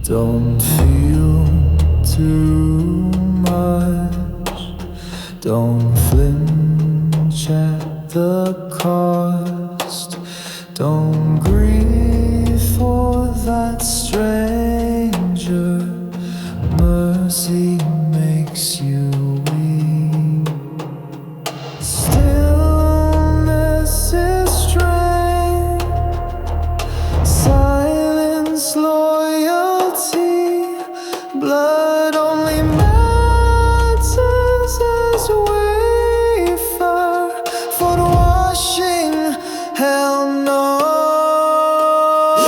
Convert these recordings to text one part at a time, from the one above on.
Don't feel too much. Don't flinch at the cost. Don't grieve for that stranger. Mercy makes you weak. Stillness is strength. Silence, loyalty. Blood only matters as wafer for washing. Hell no.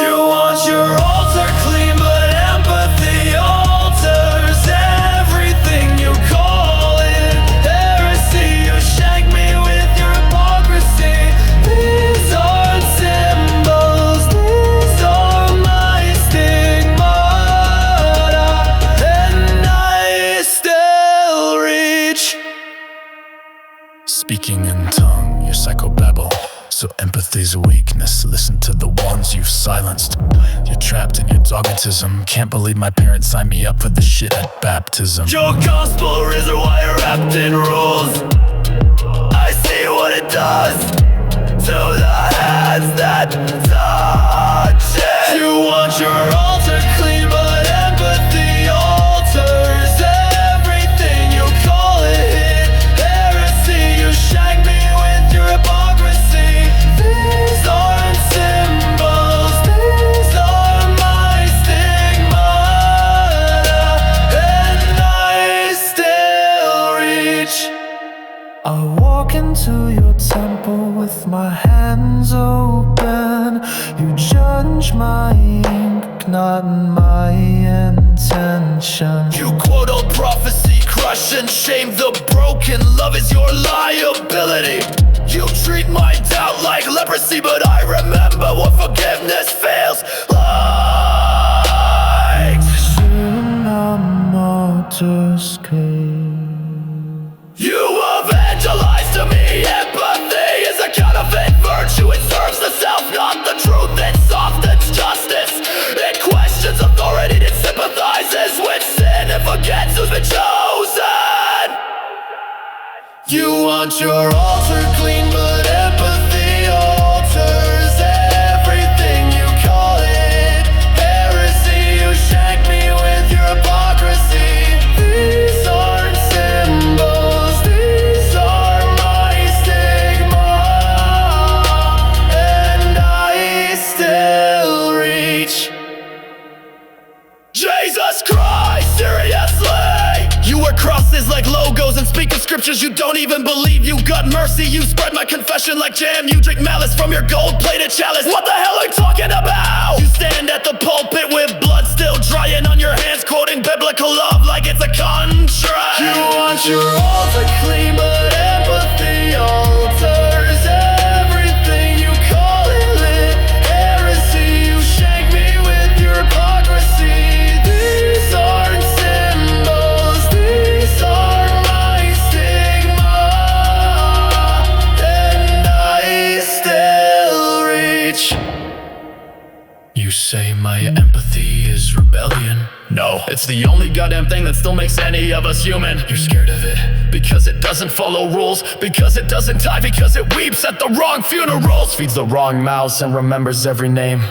You want your altar clean, but empathy alters everything you call it. Heresy, you shank me with your hypocrisy. These aren't symbols, these are my stigmata, and I still reach. Speaking in tongue, your psychobabble. So empathy's a weakness. Listen to the ones you've silenced. You're trapped in your dogmatism. Can't believe my parents signed me up for this shit at baptism. Your gospel reservoir wrapped in rules. I see what it does to the hands that touch it. You want your altar clean, but empathy alters everything you call it. Heresy, you shank me with your hypocrisy. These aren't symbols, these are my stigmata, and I still reach. I walk into your temple with my hands open. You judge my ink, not my intention. You quote old prophecy, crush and shame the broken. Love is your liability. You treat my doubt like leprosy, but I remember what forgiveness fails like. Soon a martyr's cave. You evangelize to me, empathy is a counterfeit virtue. It serves the self, not the truth. It softens justice. It questions authority. It sympathizes with sin and forgets who's been chosen. You want your altar clean, but empathy alters everything you call it. Heresy, you shank me with your hypocrisy. These aren't symbols, these are my stigma, and I still reach. Jesus Christ, seriously? You wear crosses like logos and speak of scriptures you don't even believe. You got mercy, you spread my confession like jam. You drink malice from your gold-plated chalice. What the hell are you talking about? You stand at the pulpit with blood still drying on your hands, quoting biblical love like it's a contract. You want your altar clean, but empathy alters everything you call it lit. Heresy, you shank me with your hypocrisy. These aren't symbols, these are my stigma, and I still reach. You say my empathy is rebellion. No, it's the only goddamn thing that still makes any of us human. You're scared of it because it doesn't follow rules, because it doesn't die, because it weeps at the wrong funerals, feeds the wrong mouths and remembers every name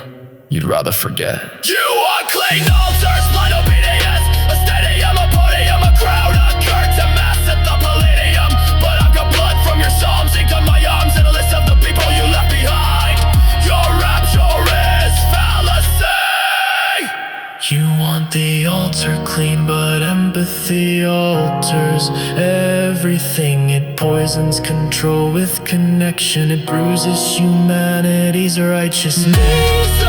you'd rather forget. You unclean altars, blind obedience, a stadium, a podium, a crowd, a curtain, mass at the palladium. But I've got blood from your psalms inked on my arms and a list of the people you left behind. Your rapture is fallacy. You want the altar clean, but empathy alters everything. It poisons control with connection. It bruises humanity's righteousness.